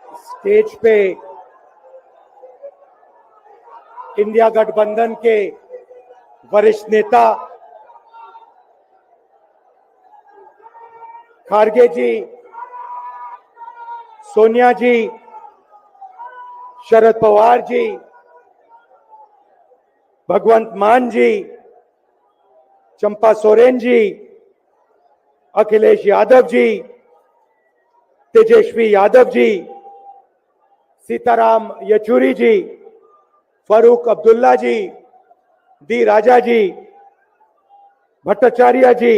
Stage पे India गठबंधन के वरिष्ठ नेता खारगे जी, सोनिया जी, शरद पवार जी, भगवंत मान जी, चंपा सोरेन जी, अखिलेश यादव जी, तेजस्वी यादव जी, सीताराम येचुरी जी, फारूक अब्दुल्ला जी, डी राजा जी, भट्टाचार्य जी,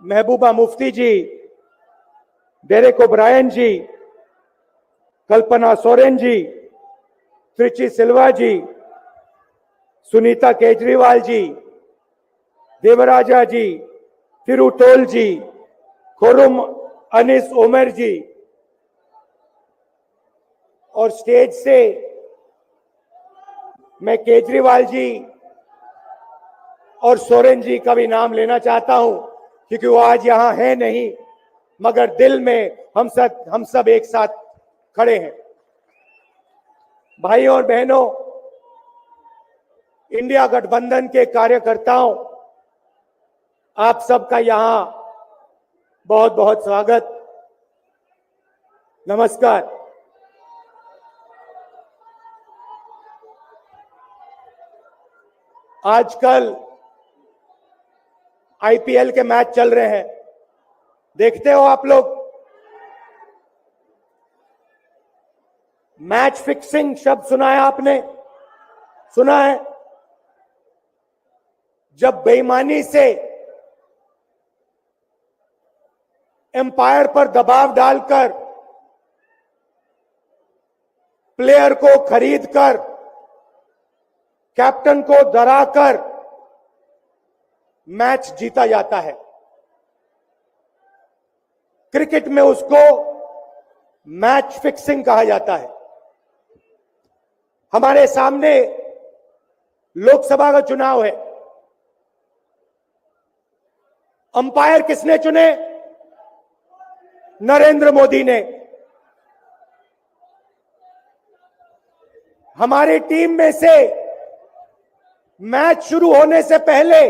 महबूबा मुफ्ती जी, डेरेक ओब्रायन जी, कल्पना सोरेन जी, त्रिची सिल्वा जी, सुनीता केजरीवाल जी, देवराजा जी, तिरुटोल जी, खुरुम अनिस उमर जी, और स्टेज से मैं केजरीवाल जी और सोरेन जी का भी नाम लेना चाहता हूं, क्योंकि वो आज यहां है नहीं, मगर दिल में हम सब एक साथ खड़े हैं। भाइयों और बहनों, इंडिया गठबंधन के कार्यकर्ताओं, आप सबका यहां बहुत बहुत स्वागत, नमस्कार। आजकल आईपीएल के मैच चल रहे हैं, देखते हो आप लोग। मैच फिक्सिंग शब्द सुना है आपने? सुना है? जब बेईमानी से एम्पायर पर दबाव डालकर प्लेयर को खरीदकर कैप्टन को डराकर मैच जीता जाता है। क्रिकेट में उसको मैच फिक्सिंग कहा जाता है। हमारे सामने लोकसभा का चुनाव है। अंपायर किसने चुने? नरेंद्र मोदी ने। हमारी टीम में से मैच शुरू होने से पहले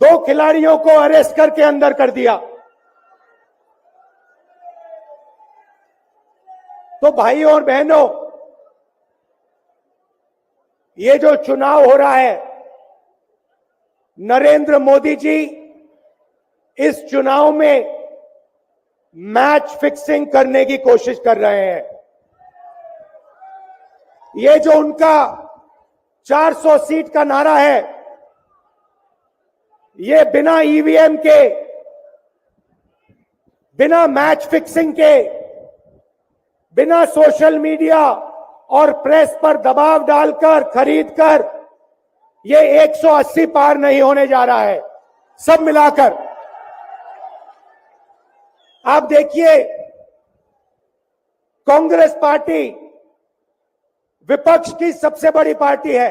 2 खिलाड़ियों को अरेस्ट करके अंदर कर दिया। तो भाइयों और बहनों, ये जो चुनाव हो रहा है, नरेंद्र मोदी जी इस चुनाव में मैच फिक्सिंग करने की कोशिश कर रहे हैं। ये जो उनका 400 सीट का नारा है, ये बिना ईवीएम के, बिना मैच फिक्सिंग के, बिना सोशल मीडिया और प्रेस पर दबाव डालकर खरीदकर ये 180 पार नहीं होने जा रहा है। सब मिलाकर आप देखिए, कांग्रेस पार्टी विपक्ष की सबसे बड़ी पार्टी है।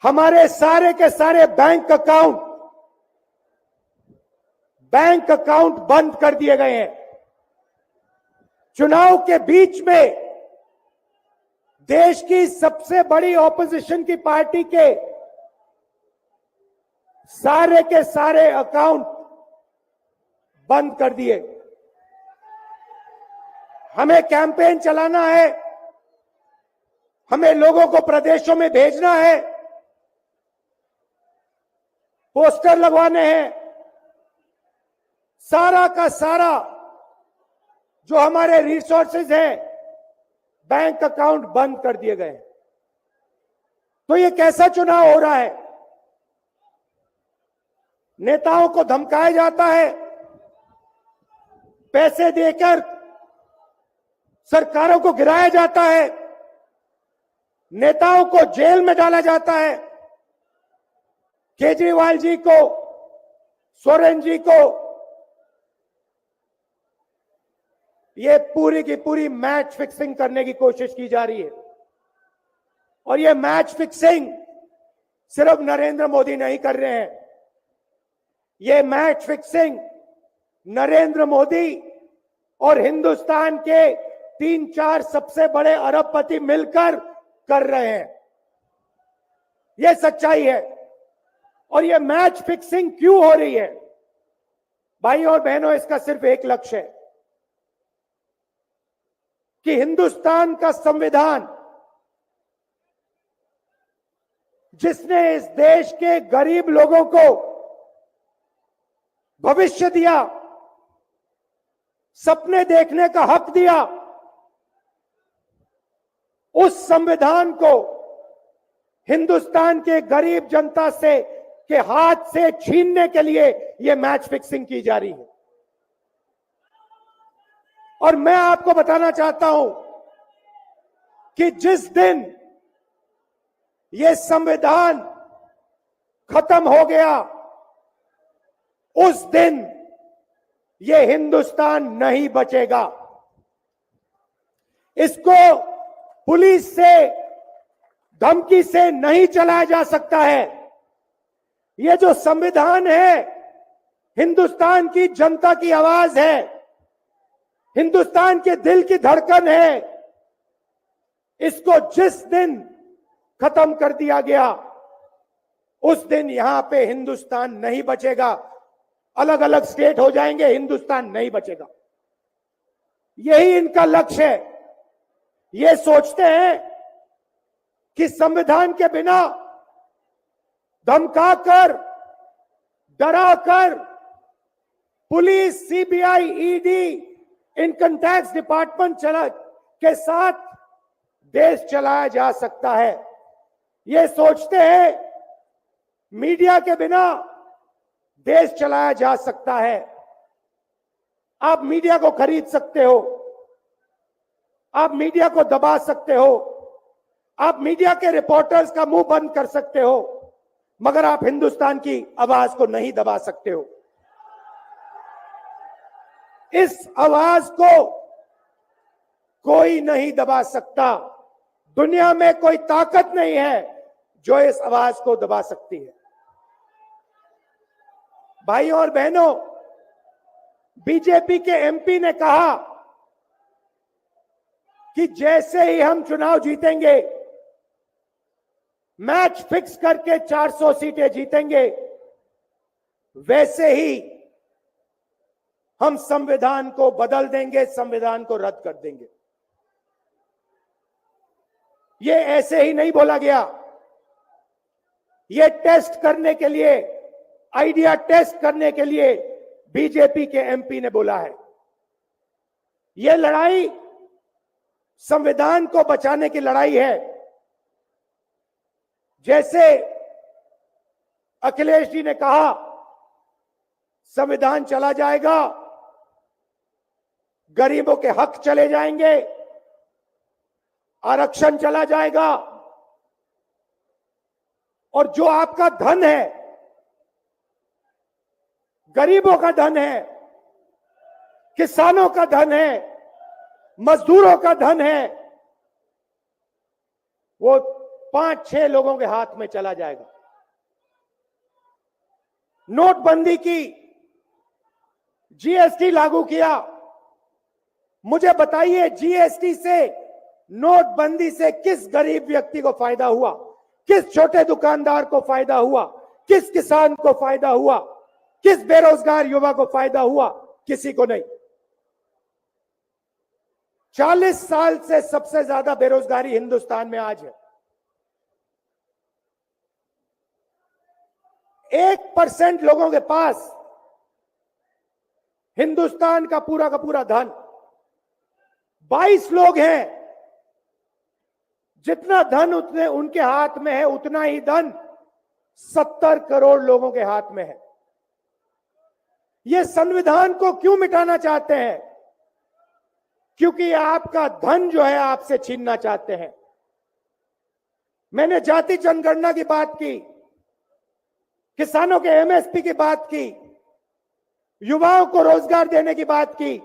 हमारे सारे के सारे बैंक अकाउंट बंद कर दिए गए हैं। चुनाव के बीच में देश की सबसे बड़ी ऑपोजिशन की पार्टी के सारे अकाउंट बंद कर दिए। हमें कैंपेन चलाना है, हमें लोगों को प्रदेशों में भेजना है, पोस्टर लगवाने हैं। सारा का सारा जो हमारे रिसोर्सेज हैं, बैंक अकाउंट बंद कर दिए गए। तो ये कैसा चुनाव हो रहा है? नेताओं को धमकाया जाता है, पैसे देकर सरकारों को गिराया जाता है, नेताओं को जेल में डाला जाता है। केजरीवाल जी को, सोरेन जी को ये पूरी की पूरी मैच फिक्सिंग करने की कोशिश की जा रही है। और ये मैच फिक्सिंग सिर्फ नरेंद्र मोदी नहीं कर रहे हैं। ये मैच फिक्सिंग नरेंद्र मोदी और हिंदुस्तान के 3-4 सबसे बड़े अरबपति मिलकर कर रहे हैं। यह सच्चाई है। और यह मैच फिक्सिंग क्यों हो रही है? भाइयों और बहनों, इसका सिर्फ एक लक्ष्य है कि हिंदुस्तान का संविधान, जिसने इस देश के गरीब लोगों को भविष्य दिया, सपने देखने का हक दिया, उस संविधान को हिंदुस्तान के गरीब जनता से के हाथ से छीनने के लिए यह मैच फिक्सिंग की जा रही है। और मैं आपको बताना चाहता हूं कि जिस दिन यह संविधान खत्म हो गया, उस दिन यह हिंदुस्तान नहीं बचेगा। इसको पुलिस से, धमकी से नहीं चलाया जा सकता है। यह जो संविधान है, हिंदुस्तान की जनता की आवाज है, हिंदुस्तान के दिल की धड़कन है। इसको जिस दिन खत्म कर दिया गया, उस दिन यहां पे हिंदुस्तान नहीं बचेगा। अलग अलग स्टेट हो जाएंगे, हिंदुस्तान नहीं बचेगा। यही इनका लक्ष्य है। ये सोचते हैं कि संविधान के बिना धमकाकर, डराकर police, CBI, ED, income tax department के साथ देश चलाया जा सकता है। ये सोचते हैं मीडिया के बिना देश चलाया जा सकता है। आप मीडिया को खरीद सकते हो, आप मीडिया को दबा सकते हो, आप मीडिया के रिपोर्टर्स का मुंह बंद कर सकते हो, मगर आप हिंदुस्तान की आवाज को नहीं दबा सकते हो। इस आवाज को कोई नहीं दबा सकता। दुनिया में कोई ताकत नहीं है जो इस आवाज को दबा सकती है। भाइयों और बहनों, बीजेपी के एमपी ने कहा कि जैसे ही हम चुनाव जीतेंगे, मैच फिक्स करके 400 सीटें जीतेंगे, वैसे ही हम संविधान को बदल देंगे, संविधान को रद्द कर देंगे। ये ऐसे ही नहीं बोला गया। ये टेस्ट करने के लिए, आइडिया टेस्ट करने के लिए बीजेपी के एमपी ने बोला है। ये लड़ाई संविधान को बचाने की लड़ाई है। जैसे अखिलेश जी ने कहा, संविधान चला जाएगा, गरीबों के हक चले जाएंगे, आरक्षण चला जाएगा, और जो आपका धन है, गरीबों का धन है, किसानों का धन है, मजदूरों का धन है, वो 5-6 लोगों के हाथ में चला जाएगा। नोटबंदी की, जीएसटी लागू किया। मुझे बताइए, जीएसटी से, नोटबंदी से किस गरीब व्यक्ति को फायदा हुआ? किस छोटे दुकानदार को फायदा हुआ? किस किसान को फायदा हुआ? किस बेरोजगार युवा को फायदा हुआ? किसी को नहीं। 40 साल से सबसे ज्यादा बेरोजगारी हिंदुस्तान में आज है। 1% लोगों के पास हिंदुस्तान का पूरा धन, 22 लोग हैं। जितना धन उतने उनके हाथ में है, उतना ही धन 70 करोड़ लोगों के हाथ में है। ये संविधान को क्यों मिटाना चाहते हैं? क्योंकि आपका धन जो है आपसे छीनना चाहते हैं। मैंने जाति जनगणना की बात की, किसानों के एमएसपी की बात की, युवाओं को रोजगार देने की बात की।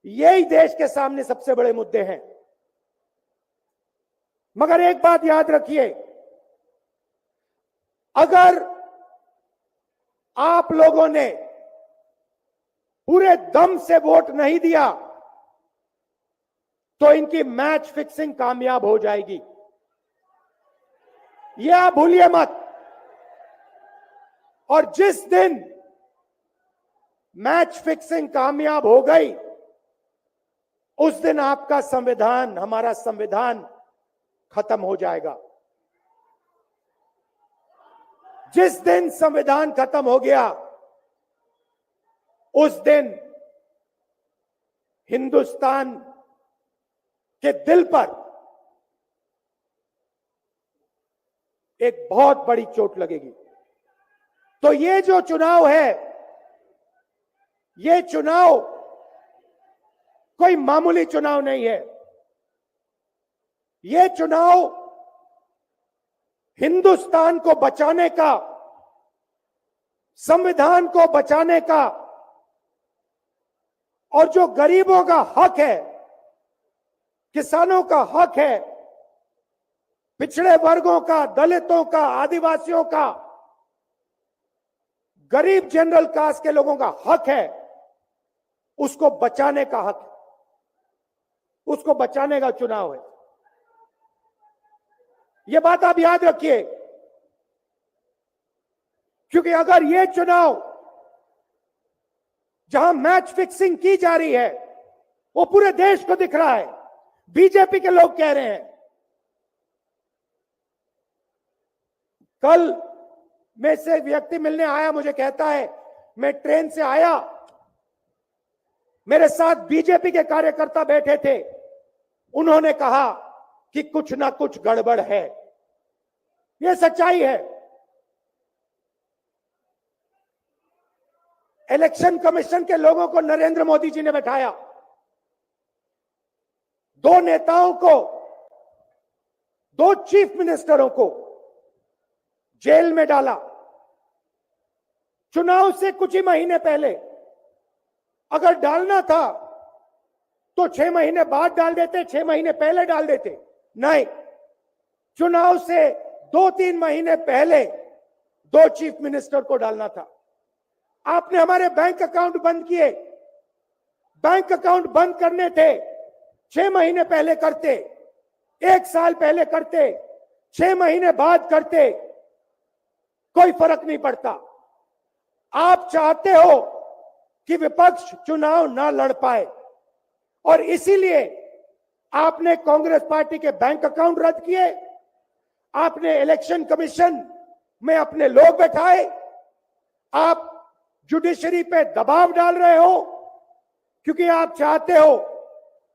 यही देश के सामने सबसे बड़े मुद्दे हैं। मगर एक बात याद रखिए, अगर आप लोगों ने पूरे दम से वोट नहीं दिया तो इनकी मैच फिक्सिंग कामयाब हो जाएगी। यह आप भूलिए मत। और जिस दिन मैच फिक्सिंग कामयाब हो गई, उस दिन आपका संविधान, हमारा संविधान खत्म हो जाएगा। जिस दिन संविधान खत्म हो गया, उस दिन हिंदुस्तान के दिल पर एक बहुत बड़ी चोट लगेगी। तो ये जो चुनाव है, ये चुनाव कोई मामूली चुनाव नहीं है। ये चुनाव हिंदुस्तान को बचाने का, संविधान को बचाने का, और जो गरीबों का हक है, किसानों का हक है, पिछड़े वर्गों का, दलितों का, आदिवासियों का, गरीब जनरल कास्ट के लोगों का हक है, उसको बचाने का हक, उसको बचाने का चुनाव है। यह बात आप याद रखिए, क्योंकि अगर यह चुनाव जहां मैच फिक्सिंग की जा रही है, वो पूरे देश को दिख रहा है, बीजेपी के लोग कह रहे हैं। कल में से व्यक्ति मिलने आया, मुझे कहता है मैं ट्रेन से आया, मेरे साथ बीजेपी के कार्यकर्ता बैठे थे, उन्होंने कहा कि कुछ ना कुछ गड़बड़ है। यह सच्चाई है। इलेक्शन कमीशन के लोगों को नरेंद्र मोदी जी ने बैठाया, दो नेताओं को, दो चीफ मिनिस्टरों को जेल में डाला। चुनाव से कुछ ही महीने पहले अगर डालना था तो 6 महीने बाद डाल देते, 6 महीने पहले डाल देते। नहीं, चुनाव से 2-3 महीने पहले 2 चीफ मिनिस्टर को डालना था। आपने हमारे बैंक अकाउंट बंद किए। बैंक अकाउंट बंद करने थे, 6 महीने पहले करते, 1 साल पहले करते, 6 महीने बाद करते, कोई फर्क नहीं पड़ता। आप चाहते हो कि विपक्ष चुनाव ना लड़ पाए, और इसीलिए आपने कांग्रेस पार्टी के बैंक अकाउंट रद्द किए, आपने इलेक्शन कमीशन में अपने लोग बैठाए, आप जुडिशरी पे दबाव डाल रहे हो, क्योंकि आप चाहते हो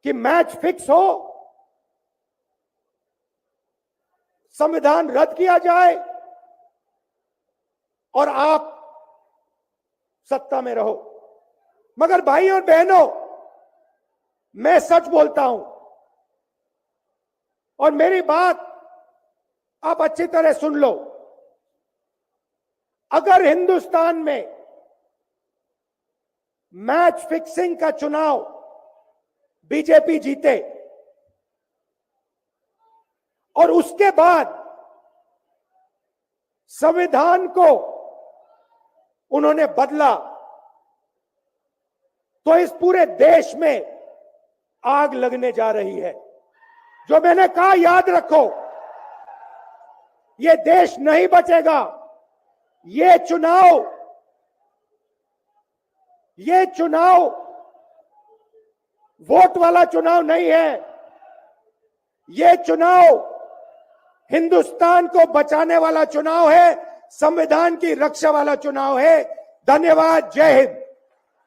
कि मैच फिक्स हो, संविधान रद्द किया जाए और आप सत्ता में रहो। मगर भाई और बहनों, मैं सच बोलता हूं, और मेरी बात आप अच्छी तरह सुन लो। अगर हिंदुस्तान में मैच फिक्सिंग का चुनाव बीजेपी जीते और उसके बाद संविधान को उन्होंने बदला, तो इस पूरे देश में आग लगने जा रही है। जो मैंने कहा, याद रखो, यह देश नहीं बचेगा। ये चुनाव वोट वाला चुनाव नहीं है। यह चुनाव हिंदुस्तान को बचाने वाला चुनाव है, संविधान की रक्षा वाला चुनाव है। धन्यवाद। जय हिंद।